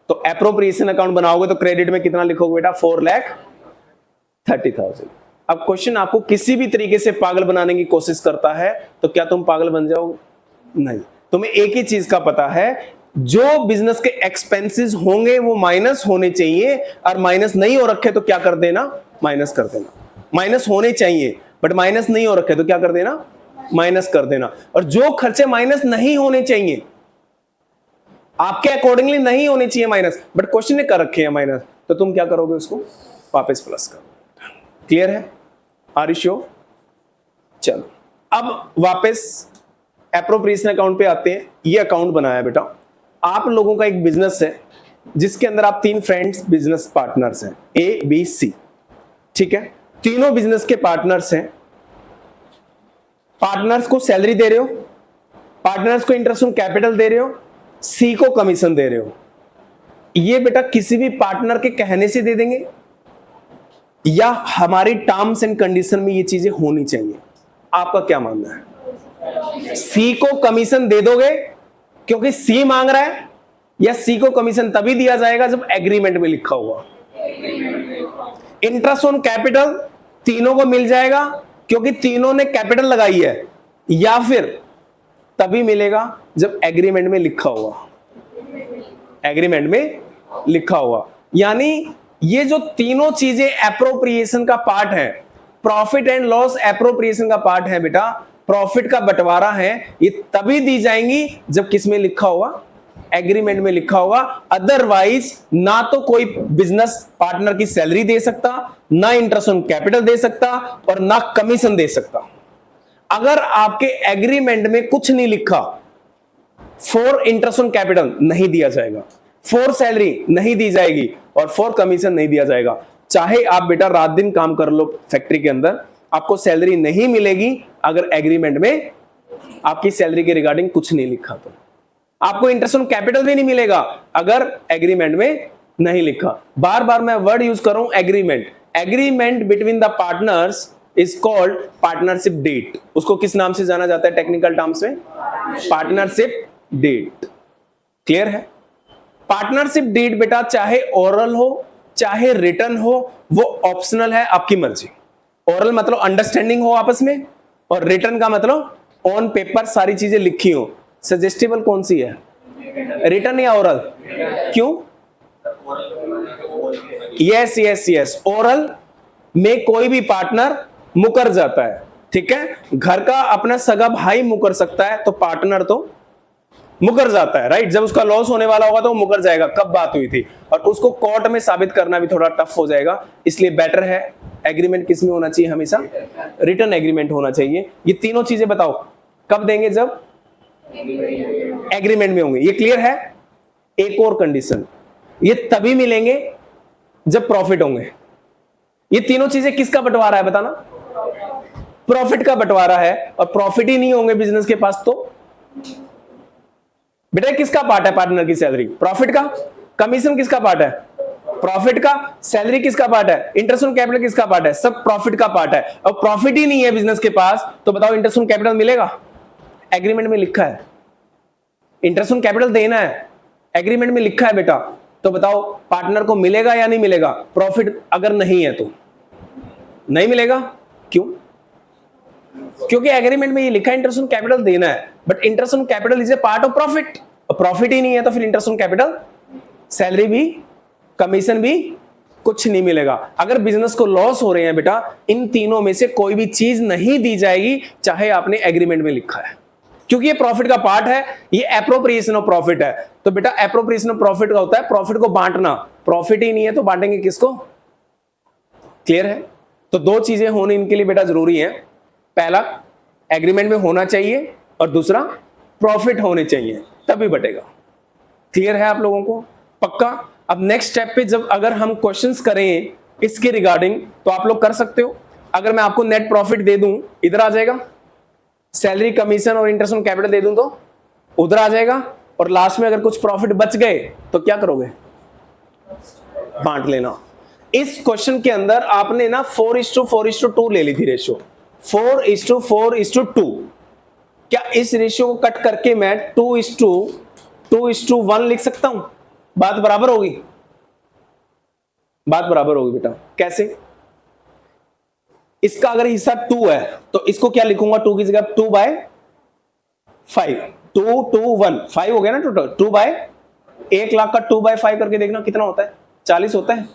तो एप्रोप्रिएशन अकाउंट बनाओगे तो क्रेडिट में कितना लिखोगे बेटा? 4,30,000। अब क्वेश्चन आपको किसी भी तरीके से पागल बनाने की कोशिश करता है, तो क्या तुम पागल बन जाओगे? नहीं। तुम्हें एक ही चीज का पता है, जो बिजनेस के एक्सपेंसेस होंगे वो माइनस होने चाहिए, और माइनस नहीं हो रखे तो क्या कर देना? माइनस कर देना। माइनस होने चाहिए बट माइनस नहीं हो रखे तो क्या कर देना? माइनस कर देना। और जो खर्चे माइनस नहीं होने चाहिए, आपके अकॉर्डिंगली नहीं होने चाहिए माइनस, बट क्वेश्चन ने कर रखे हैं माइनस, तो तुम क्या करोगे? उसको वापस प्लस करो। क्लियर है? Are you sure? चलो अब वापस एप्रोप्रिएशन अकाउंट पे आते हैं। ये अकाउंट बनाया बेटा, आप लोगों का एक बिजनेस है जिसके अंदर आप 3 फ्रेंड्स बिजनेस पार्टनर्स हैं, ए बी सी। ठीक है? तीनों बिजनेस के पार्टनर्स हैं। पार्टनर्स को सैलरी दे रहे हो, पार्टनर्स को इंटरेस्ट ऑन कैपिटल दे रहे हो, सी को कमीशन दे रहे हो। ये बेटा किसी भी पार्टनर के कहने से दे देंगे या हमारी टर्म्स एंड कंडीशन में ये चीजें होनी चाहिए? आपका क्या मानना है? सी को कमीशन दे दोगे क्योंकि सी मांग रहा है, या सी को कमीशन तभी दिया जाएगा जब एग्रीमेंट में लिखा हुआ? इंटरेस्ट ऑन कैपिटल तीनों को मिल जाएगा क्योंकि तीनों ने कैपिटल लगाई है, या फिर तभी मिलेगा जब एग्रीमेंट में लिखा हुआ? एग्रीमेंट में लिखा हुआ। यानी ये जो तीनों चीजें एप्रोप्रिएशन का पार्ट है, प्रॉफिट एंड लॉस एप्रोप्रिएशन का पार्ट है बेटा, प्रॉफिट का बंटवारा है, ये तभी दी जाएंगी जब किस में लिखा होगा? एग्रीमेंट में लिखा होगा। अदरवाइज ना तो कोई बिजनेस पार्टनर की सैलरी दे सकता, ना इंटरेस्ट ऑन कैपिटल दे सकता, और ना कमीशन दे सकता। अगर आपके एग्रीमेंट में कुछ नहीं लिखा, फॉर इंटरेस्ट ऑन कैपिटल नहीं दिया जाएगा, फॉर सैलरी नहीं दी जाएगी, और फॉर कमीशन नहीं दिया जाएगा। चाहे आप बेटा रात दिन काम कर लो फैक्ट्री के अंदर, आपको सैलरी नहीं मिलेगी अगर एग्रीमेंट में आपकी सैलरी के रिगार्डिंग कुछ नहीं लिखा। तो आपको इंटरेस्ट ऑन कैपिटल भी नहीं मिलेगा अगर एग्रीमेंट में नहीं लिखा। बार बार मैं वर्ड यूज कर रहा हूं agreement. Agreement between the partners is called partnership deed. उसको किस नाम से जाना जाता है टेक्निकल टर्म्स में? Partnership deed. क्लियर है? पार्टनरशिप डीड बेटा चाहे ओरल हो चाहे रिटर्न हो, वो ऑप्शनल है, आपकी मर्जी। ओरल मतलब अंडरस्टैंडिंग हो आपस में, और रिटर्न का मतलब ऑन पेपर सारी चीजें लिखी हो। सजेस्टेबल कौन सी है, रिटर्न या ओरल? क्यों? यस यस यस, ओरल में कोई भी पार्टनर मुकर जाता है, ठीक है। घर का अपना सगा भाई मुकर सकता है, तो पार्टनर तो मुकर जाता है, राइट। जब उसका लॉस होने वाला होगा तो वो मुकर जाएगा। कब बात हुई थी? और उसको कोर्ट में साबित करना भी थोड़ा टफ हो जाएगा, इसलिए बेटर है एग्रीमेंट किस में होना चाहिए? हमेशा रिटर्न एग्रीमेंट होना चाहिए। ये तीनों चीजें बताओ कब देंगे? जब एग्रीमेंट में होंगे। ये क्लियर है? एक और कंडीशन, ये तभी मिलेंगे जब प्रॉफिट होंगे। ये तीनों चीजें किसका बंटवारा है बताना? प्रॉफिट का बंटवारा है, और प्रॉफिट ही नहीं होंगे बिजनेस के पास तो बेटा किसका पार्ट है? पार्टनर की सैलरी प्रॉफिट का, कमीशन किसका पार्ट है? प्रॉफिट का, सैलरी किसका पार्ट है? इंटरेस्ट ऑन कैपिटल किसका पार्ट है? सब प्रॉफिट का पार्ट है। और प्रॉफिट ही नहीं है बिजनेस के पास, तो बताओ इंटरेस्ट ऑन कैपिटल मिलेगा? एग्रीमेंट में लिखा है इंटरेस्ट ऑन कैपिटल देना है, एग्रीमेंट में लिखा है बेटा, तो बताओ पार्टनर को मिलेगा या नहीं मिलेगा? प्रॉफिट अगर नहीं है तो नहीं मिलेगा। क्यों? क्योंकि एग्रीमेंट में ये लिखा है इंटरेस्ट ऑन कैपिटल देना है, but interest on capital is a part of profit. Profit ही नहीं है तो फिर इंटरेस्ट ऑन कैपिटल, सैलरी भी, कमीशन भी कुछ नहीं मिलेगा। अगर बिजनेस को लॉस हो रहे हैं बेटा, इन तीनों में से कोई भी चीज नहीं दी जाएगी, चाहे आपने एग्रीमेंट में लिखा है, क्योंकि ये प्रॉफिट का पार्ट है, ये एप्रोप्रिएशन ऑफ प्रॉफिट है। तो बेटा एप्रोप्रिएशन ऑफ प्रॉफिट का होता है प्रॉफिट को बांटना, प्रॉफिट ही नहीं है तो बांटेंगे किसको? क्लियर है? तो दो चीजें होने इनके लिए बेटा जरूरी है, पहला एग्रीमेंट में होना चाहिए, और दूसरा प्रॉफिट होने चाहिए, तभी बटेगा। क्लियर है आप लोगों को? पक्का? अब नेक्स्ट स्टेप पे जब अगर हम क्वेश्चंस करें इसके रिगार्डिंग, तो आप लोग कर सकते हो। अगर मैं आपको नेट प्रॉफिट दे दूं, इधर आ जाएगा, सैलरी, कमीशन और इंटरेस्ट ऑन कैपिटल दे दूं तो उधर आ जाएगा, और लास्ट में अगर कुछ प्रॉफिट बच गए तो क्या करोगे? बांट लेना। इस क्वेश्चन के अंदर आपने ना 4:4:2 ले ली थी रेशियो, 4:4:2। क्या इस रेशियो को कट करके मैं 2:2:1 लिख सकता हूं? बात बराबर होगी? बात बराबर होगी बेटा। कैसे? इसका अगर हिस्सा 2 है तो इसको क्या लिखूंगा? 2 की जगह 2/5, 2:2:1, 5 हो गया ना टोटल। 1 लाख का 2/5 करके देखना कितना होता है? 40 होता है।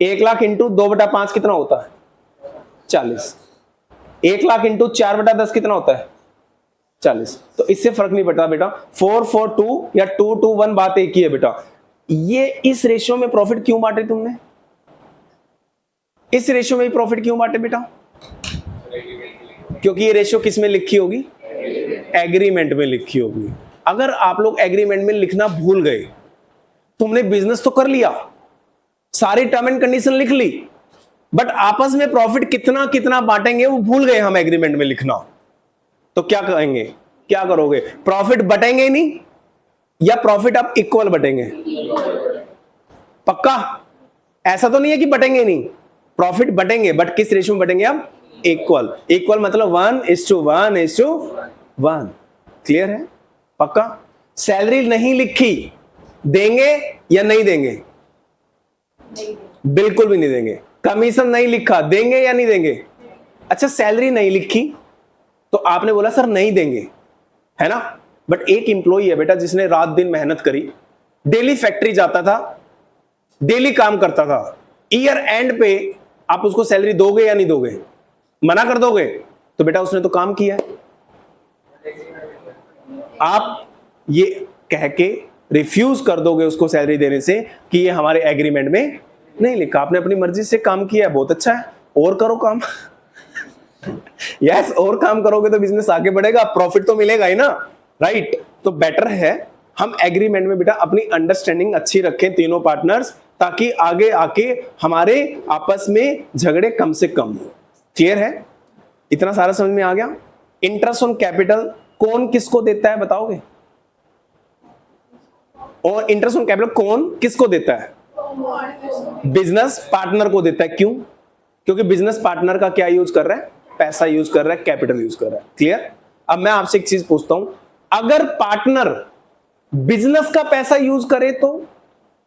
1 लाख इंटू 2/5 कितना होता है? 40। 1 लाख इंटू 4/10 कितना होता है? 40। तो इससे फर्क नहीं पड़ता बेटा, 4:4:2 या 2:2:1 बात एक ही है बेटा। ये इस रेशियो में प्रॉफिट क्यों बांटे तुमने? इस रेशियो में प्रॉफिट क्यों बांटे बेटा? क्योंकि ये रेशियो किस में लिखी होगी? एग्रीमेंट में लिखी होगी। अगर आप लोग एग्रीमेंट में लिखना भूल गए, तुमने बिजनेस तो कर लिया, सारी टर्म एंड कंडीशन लिख ली, बट आपस में प्रॉफिट कितना कितना बांटेंगे वो भूल गए हम एग्रीमेंट में लिखना, तो क्या कहेंगे? क्या करोगे? प्रॉफिट बटेंगे नहीं, या प्रॉफिट अब इक्वल बटेंगे? पक्का? ऐसा तो नहीं है कि बटेंगे नहीं, प्रॉफिट बटेंगे, बट किस रेशियो में बटेंगे? अब इक्वल। इक्वल मतलब 1:1:1। क्लियर है? पक्का? सैलरी नहीं लिखी, देंगे या नहीं देंगे? बिल्कुल भी नहीं देंगे। कमीशन नहीं लिखा, देंगे या नहीं देंगे? अच्छा सैलरी नहीं लिखी तो आपने बोला सर नहीं देंगे, है ना, बट एक एम्प्लॉई है बेटा जिसने रात दिन मेहनत करी, डेली फैक्ट्री जाता था, डेली काम करता था, ईयर एंड पे आप उसको सैलरी दोगे या नहीं दोगे? मना कर दोगे? तो बेटा उसने तो काम किया है। आप ये कह के रिफ्यूज कर दोगे उसको सैलरी देने से कि ये हमारे एग्रीमेंट में नहीं लिखा, आपने अपनी मर्जी से काम किया है, बहुत अच्छा है, और करो काम। यस, और काम करोगे तो बिजनेस आगे बढ़ेगा, प्रॉफिट तो मिलेगा ही ना, राइट। तो बेटर है हम एग्रीमेंट में बेटा अपनी अंडरस्टैंडिंग अच्छी रखें तीनों पार्टनर्स, ताकि आगे आके हमारे आपस में झगड़े कम से कम हो। क्लियर है? इतना सारा समझ में आ गया? इंटरेस्ट ऑन कैपिटल कौन किसको देता है बताओगे? और इंटरेस्ट ऑन कैपिटल कौन किसको देता है? बिजनेस पार्टनर को देता है। क्यों? क्योंकि बिजनेस पार्टनर का क्या यूज कर रहा है, पैसा यूज कर रहा है, कैपिटल यूज कर रहा है। क्लियर? अब मैं आपसे एक चीज पूछता हूं, अगर पार्टनर बिजनेस का पैसा यूज करे तो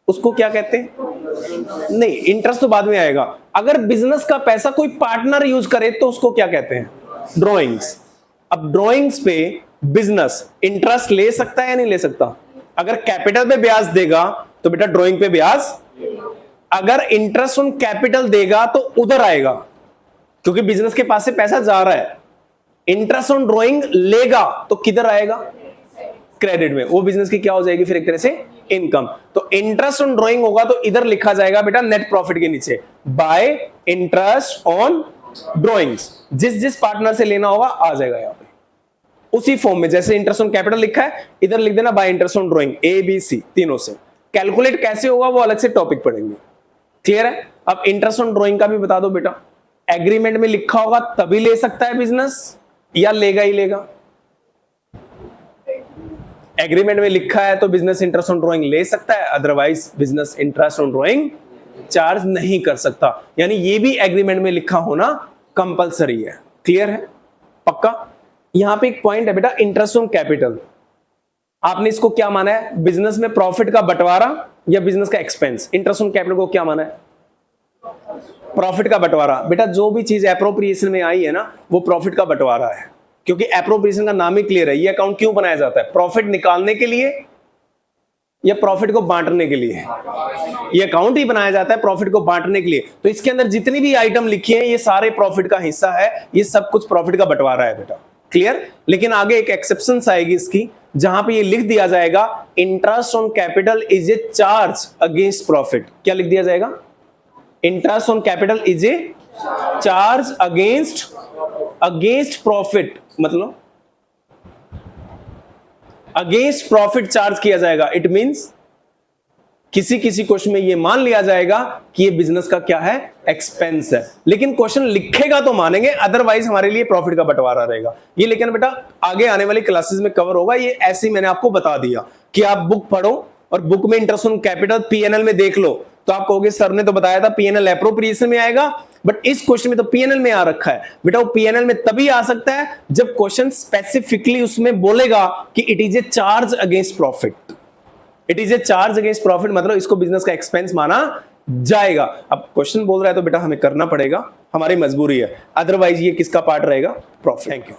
उसको क्या कहते हैं? नहीं, इंटरेस्ट तो बाद में आएगा। अगर बिजनेस का पैसा कोई पार्टनर यूज करे तो उसको क्या कहते हैं? ड्रॉइंग्स। अब ड्रॉइंग्स पे बिजनेस इंटरेस्ट ले सकता है या नहीं ले सकता? अगर कैपिटल पे ब्याज देगा तो बेटा ड्रॉइंग पे ब्याज, अगर इंटरेस्ट ऑन कैपिटल देगा तो उधर आएगा, क्योंकि बिजनेस के पास से पैसा जा रहा है। इंटरेस्ट ऑन ड्रॉइंग लेगा तो किधर आएगा? क्रेडिट में। वो बिजनेस की क्या हो जाएगी फिर? एक तरह से इनकम। तो इंटरेस्ट ऑन ड्रॉइंग होगा तो इधर लिखा जाएगा बेटा नेट प्रॉफिट के नीचे, बाय इंटरेस्ट ऑन ड्रॉइंग्स। जिस जिस पार्टनर से लेना होगा आ जाएगा यहां पे उसी फॉर्म में। जैसे इंटरेस्ट ऑन कैपिटल लिखा है, इधर लिख देना by interest on drawing, A B C तीनों से। कैलकुलेट कैसे होगा वो अलग से टॉपिक पढ़ेंगे। क्लियर है? अब इंटरेस्ट ऑन ड्रॉइंग का भी बता दो बेटा। एग्रीमेंट में लिखा होगा तभी ले सकता है बिजनेस, या लेगा ही लेगा? एग्रीमेंट में लिखा है तो बिजनेस इंटरेस्ट ऑन ड्रॉइंग ले सकता है, otherwise business interest on drawing charge नहीं कर सकता। यानी ये भी एग्रीमेंट में लिखा होना कंपलसरी है। क्लियर है? पक्का? यहां पे एक पॉइंट है बेटा, इंटरेस्ट ऑन कैपिटल। आपने इसको क्या माना है? बिजनेस में प्रॉफिट का बंटवारा या बिजनेस का एक्सपेंस? इंटरेस्ट ऑन कैपिटल को क्या माना है? प्रॉफिट का बंटवारा। बेटा जो भी चीज एप्रोप्रिएशन में आई है ना, वो प्रॉफिट का बंटवारा है, क्योंकि एप्रोप्रिएशन का नाम ही क्लियर है। ये अकाउंट क्यों बनाया जाता है? प्रॉफिट निकालने के लिए या प्रॉफिट को बांटने के लिए? ये अकाउंट ही बनाया जाता है प्रॉफिट को बांटने के लिए। तो इसके अंदर जितनी भी आइटम लिखी है ये सारे प्रॉफिट का हिस्सा है, ये सब कुछ प्रॉफिट का बंटवारा है बेटा। क्लियर? लेकिन आगे एक एक्सेप्शन आएगी इसकी, जहां पे ये लिख दिया जाएगा interest on capital is A charge against profit. क्या लिख दिया जाएगा? Interest on capital is A charge against profit, मतलब अगेंस्ट प्रॉफिट चार्ज किया जाएगा। इट मींस किसी किसी क्वेश्चन में ये मान लिया जाएगा कि ये बिजनेस का क्या है? एक्सपेंस है। लेकिन क्वेश्चन लिखेगा तो मानेंगे, अदरवाइज हमारे लिए प्रॉफिट का बंटवारा रहेगा ये। लेकिन बेटा आगे आने वाली क्लासेस में कवर होगा ये। ऐसे ही मैंने आपको बता दिया कि आप बुक पढ़ो और बुक में इंटरेस्ट ऑन कैपिटल पीएनएल में देख लो, तो आप कहोगे सर ने तो बताया था पीएनएल एप्रोप्रिएशन में आएगा, बट इस क्वेश्चन में तो पीएनएल में आ रखा है। बेटा वो पीएनएल में तभी आ सकता है जब क्वेश्चन स्पेसिफिकली उसमें बोलेगा कि it is a charge against profit. It is a charge against profit, मतलब इसको बिजनेस का एक्सपेंस माना जाएगा। अब क्वेश्चन बोल रहा है तो बेटा हमें करना पड़ेगा, हमारी मजबूरी है, अदरवाइज ये किसका पार्ट रहेगा? प्रॉफिट। Thank you.